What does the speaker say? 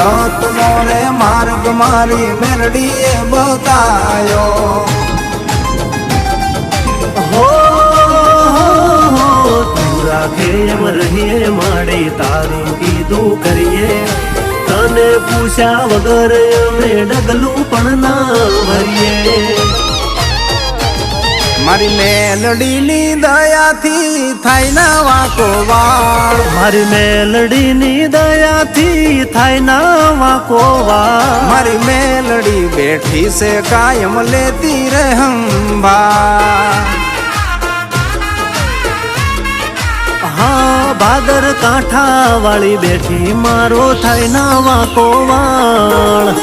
સતનો રે માર્ગ મારી મેલડીએ બતાયો હો તું રાખે એમ રહીએ માડે તારું કીધું કરીએ તને પૂછ્યા વગર અમે ડગલું પણ ના ભરીએ મારી મેલડીની દયાથી થાય ના વાકો વાળ મારી મેલડીની દયાથી થાય ના વાકો વાળ મારી મેલડી બેઠી છે કાયમ લેતી રે હંભા હા ભાદર કાંઠા વાળી બેઠી મારો થાય ના વાકો વાળ